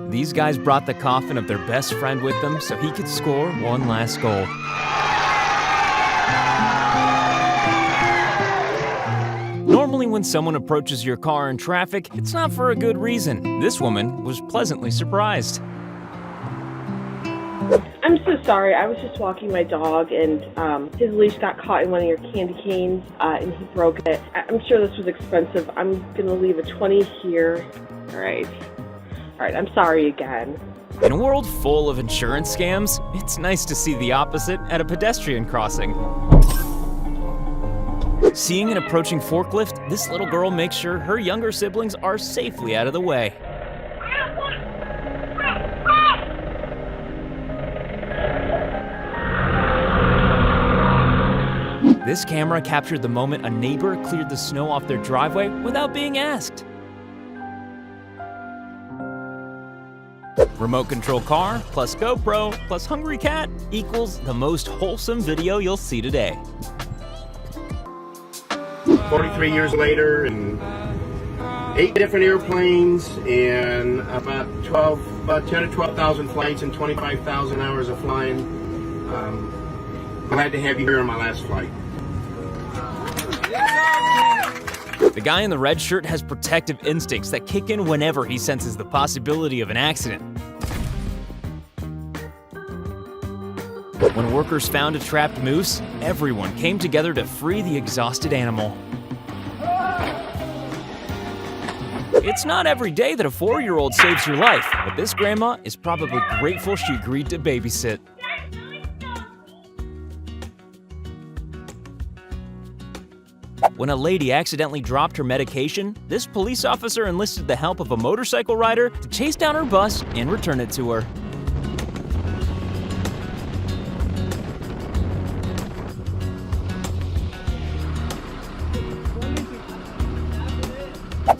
These guys brought the coffin of their best friend with them so he could score one last goal. Normally when someone approaches your car in traffic, it's not for a good reason. This woman was pleasantly surprised. I'm so sorry. I was just walking my dog and his leash got caught in one of your candy canes and he broke it. I'm sure this was expensive. I'm going to leave a 20 here. All right, I'm sorry again. In a world full of insurance scams, it's nice to see the opposite at a pedestrian crossing. Seeing an approaching forklift, this little girl makes sure her younger siblings are safely out of the way. This camera captured the moment a neighbor cleared the snow off their driveway without being asked. Remote control car plus GoPro plus hungry cat equals the most wholesome video you'll see today. 43 years later, and 8 different airplanes, and about 10 to 12,000 flights and 25,000 hours of flying. Glad to have you here on my last flight. The guy in the red shirt has protective instincts that kick in whenever he senses the possibility of an accident. When workers found a trapped moose, everyone came together to free the exhausted animal. It's not every day that a 4-year-old saves your life, but this grandma is probably grateful she agreed to babysit. When a lady accidentally dropped her medication, this police officer enlisted the help of a motorcycle rider to chase down her bus and return it to her.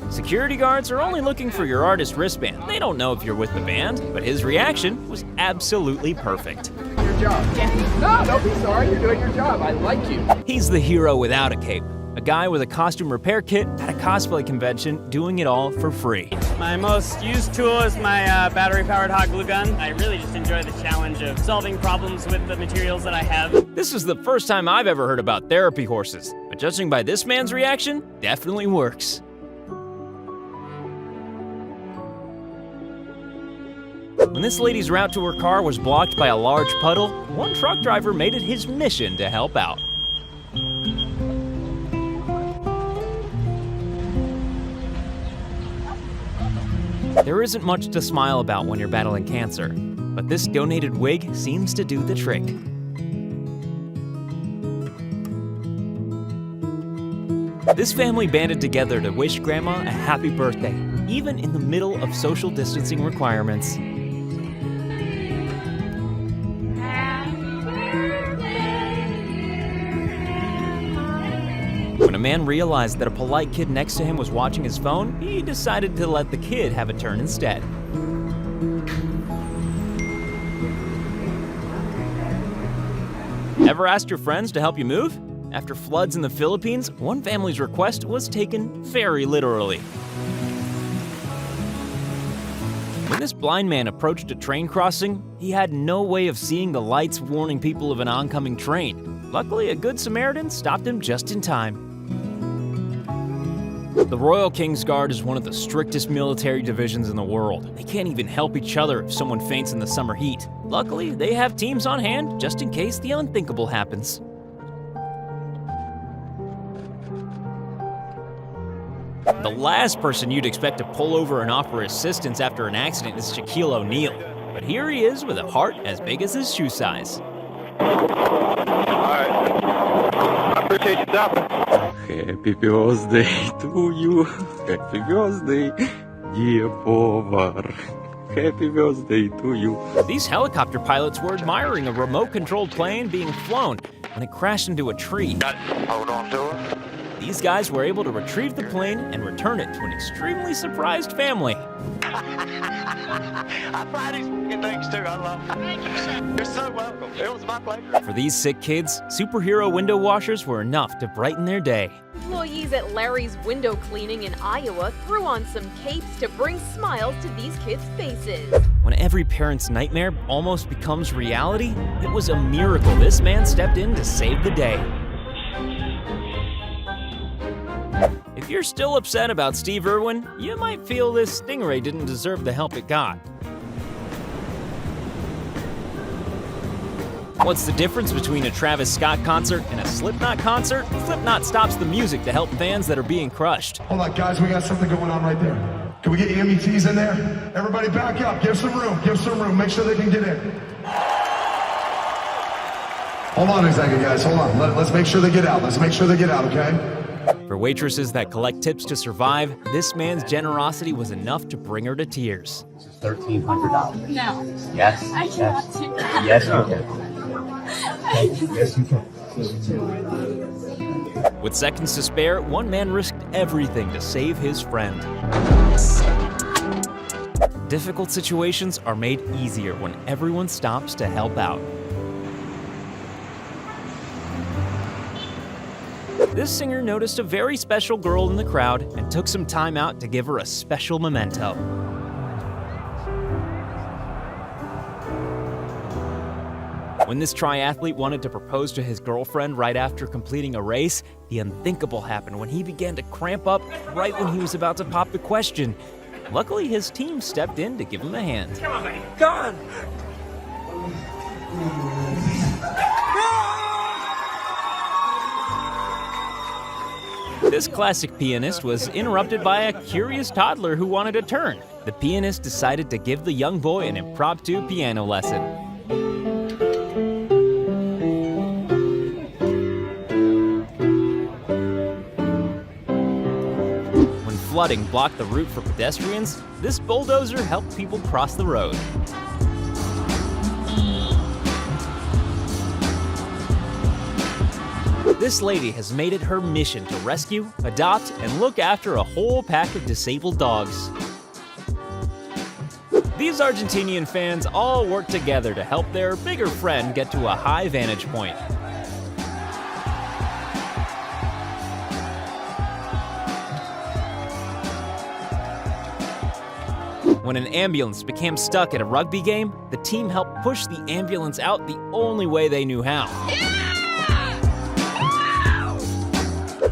Security guards are only looking for your artist wristband. They don't know if you're with the band, but his reaction was absolutely perfect. Your job. Yeah. No, don't be sorry. You're doing your job. I like you. He's the hero without a cape. A guy with a costume repair kit at a cosplay convention doing it all for free. My most used tool is my battery-powered hot glue gun. I really just enjoy the challenge of solving problems with the materials that I have. This is the first time I've ever heard about therapy horses, but judging by this man's reaction, definitely works. When this lady's route to her car was blocked by a large puddle, one truck driver made it his mission to help out. There isn't much to smile about when you're battling cancer, but this donated wig seems to do the trick. This family banded together to wish Grandma a happy birthday, even in the middle of social distancing requirements. When a man realized that a polite kid next to him was watching his phone, he decided to let the kid have a turn instead. Ever asked your friends to help you move? After floods in the Philippines, one family's request was taken very literally. When this blind man approached a train crossing, he had no way of seeing the lights warning people of an oncoming train. Luckily, a good Samaritan stopped him just in time. The Royal King's Guard is one of the strictest military divisions in the world. They can't even help each other if someone faints in the summer heat. Luckily, they have teams on hand just in case the unthinkable happens. The last person you'd expect to pull over and offer assistance after an accident is Shaquille O'Neal. But here he is with a heart as big as his shoe size. I appreciate you stopping. Happy birthday to you. Happy birthday, dear Povar. Happy birthday to you. These helicopter pilots were admiring a remote-controlled plane being flown when it crashed into a tree. Hold on to it. these guys were able to retrieve the plane and return it to an extremely surprised family. I fly these f***ing things too. I love them. Thank you, sir. You're so welcome. It was my pleasure. For these sick kids, superhero window washers were enough to brighten their day. Employees at Larry's window cleaning in Iowa threw on some capes to bring smiles to these kids' faces. When every parent's nightmare almost becomes reality, it was a miracle this man stepped in to save the day. If you're still upset about Steve Irwin, you might feel this stingray didn't deserve the help it got. What's the difference between a Travis Scott concert and a Slipknot concert? Slipknot stops the music to help fans that are being crushed. Hold on, guys, we got something going on right there. Can we get EMTs in there? Everybody back up, give some room, make sure they can get in. Hold on a second, guys, hold on. Let's make sure they get out, okay? For waitresses that collect tips to survive, this man's generosity was enough to bring her to tears. $1,300. No. Yes. I cannot do that. Yes, you can. Yes, you can. With seconds to spare, one man risked everything to save his friend. Difficult situations are made easier when everyone stops to help out. This singer noticed a very special girl in the crowd and took some time out to give her a special memento. When this triathlete wanted to propose to his girlfriend right after completing a race, the unthinkable happened when he began to cramp up right when he was about to pop the question. Luckily, his team stepped in to give him a hand. Come on, buddy. Go on. This classic pianist was interrupted by a curious toddler who wanted a turn. The pianist decided to give the young boy an impromptu piano lesson. When flooding blocked the route for pedestrians, this bulldozer helped people cross the road. This lady has made it her mission to rescue, adopt, and look after a whole pack of disabled dogs. These Argentinian fans all work together to help their bigger friend get to a high vantage point. When an ambulance became stuck at a rugby game, the team helped push the ambulance out the only way they knew how.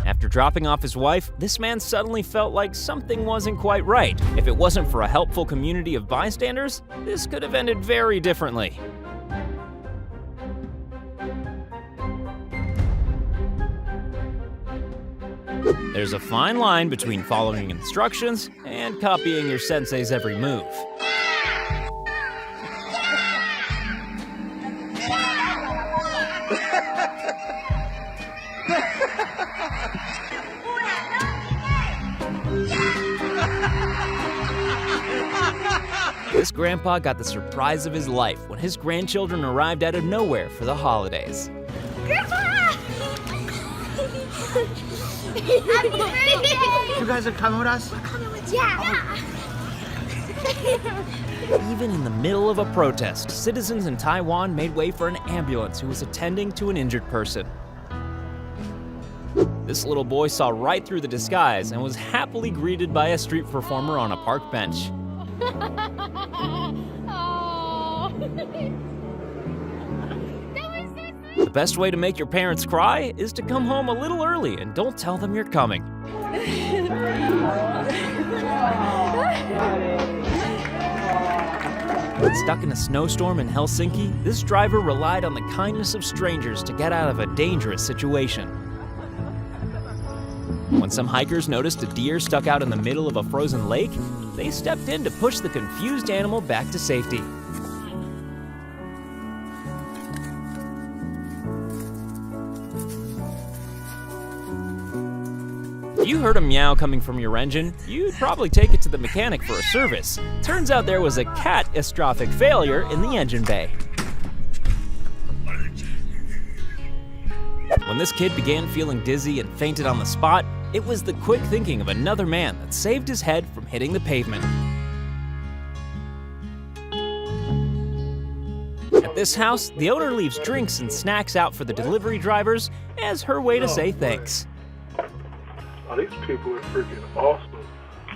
After dropping off his wife, this man suddenly felt like something wasn't quite right. If it wasn't for a helpful community of bystanders, this could have ended very differently. There's a fine line between following instructions and copying your sensei's every move. This grandpa got the surprise of his life when his grandchildren arrived out of nowhere for the holidays. Grandpa! You guys are coming with us? Yeah. Even in the middle of a protest, citizens in Taiwan made way for an ambulance who was attending to an injured person. This little boy saw right through the disguise and was happily greeted by a street performer on a park bench. The best way to make your parents cry is to come home a little early and don't tell them you're coming. Stuck in a snowstorm in Helsinki, this driver relied on the kindness of strangers to get out of a dangerous situation. When some hikers noticed a deer stuck out in the middle of a frozen lake, they stepped in to push the confused animal back to safety. If you heard a meow coming from your engine, you'd probably take it to the mechanic for a service. Turns out there was a catastrophic failure in the engine bay. When this kid began feeling dizzy and fainted on the spot, it was the quick thinking of another man that saved his head from hitting the pavement. At this house, the owner leaves drinks and snacks out for the delivery drivers as her way to say thanks. Oh, these people are freaking awesome.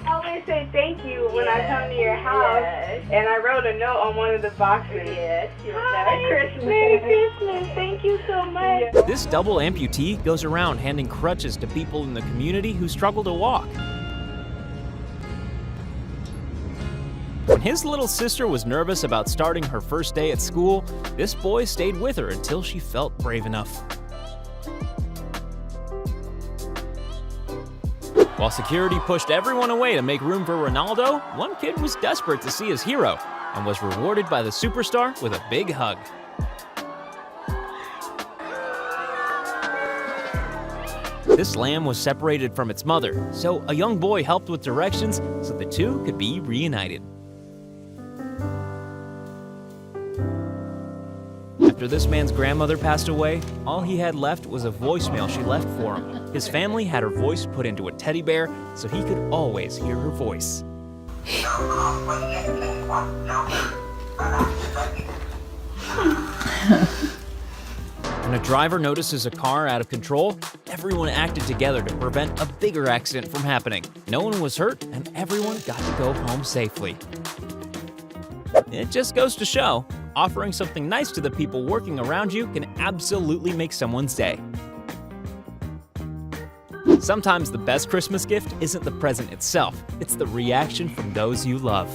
I always say thank you when I come to your house, and I wrote a note on one of the boxes. Hi, Christmas. Merry Christmas. Thank you so much. This double amputee goes around handing crutches to people in the community who struggle to walk. When his little sister was nervous about starting her first day at school, this boy stayed with her until she felt brave enough. While security pushed everyone away to make room for Ronaldo, one kid was desperate to see his hero and was rewarded by the superstar with a big hug. This lamb was separated from its mother, so a young boy helped with directions so the two could be reunited. After this man's grandmother passed away, all he had left was a voicemail she left for him. His family had her voice put into a teddy bear so he could always hear her voice. When a driver notices a car out of control, everyone acted together to prevent a bigger accident from happening. No one was hurt, and everyone got to go home safely. It just goes to show, offering something nice to the people working around you can absolutely make someone's day. Sometimes the best Christmas gift isn't the present itself, it's the reaction from those you love.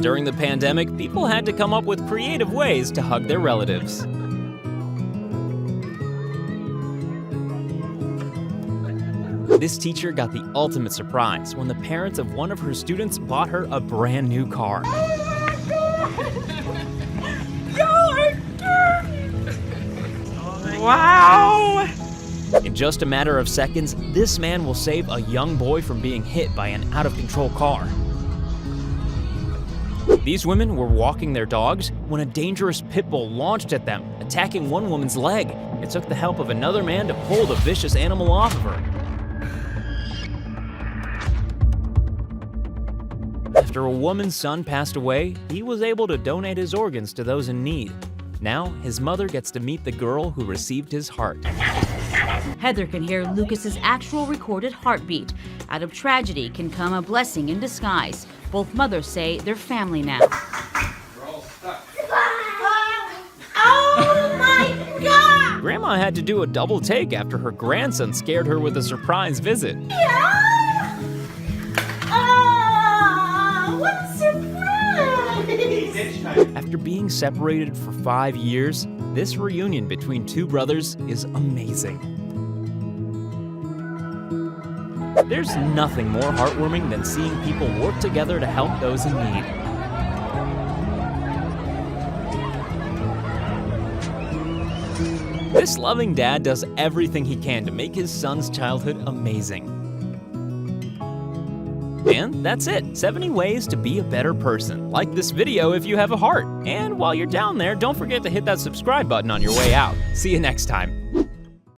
During the pandemic, people had to come up with creative ways to hug their relatives. This teacher got the ultimate surprise when the parents of one of her students bought her a brand new car. Wow! In just a matter of seconds, this man will save a young boy from being hit by an out-of-control car. These women were walking their dogs when a dangerous pit bull launched at them, attacking one woman's leg. It took the help of another man to pull the vicious animal off of her. After a woman's son passed away, he was able to donate his organs to those in need. Now, his mother gets to meet the girl who received his heart. Heather can hear Lucas's actual recorded heartbeat. Out of tragedy can come a blessing in disguise. Both mothers say they're family now. Oh my God! Grandma had to do a double take after her grandson scared her with a surprise visit. Yeah! Oh, what a surprise! After being separated for 5 years, this reunion between two brothers is amazing. There's nothing more heartwarming than seeing people work together to help those in need. This loving dad does everything he can to make his son's childhood amazing. And that's it, 70 ways to be a better person. Like this video if you have a heart. And while you're down there, don't forget to hit that subscribe button on your way out. See you next time.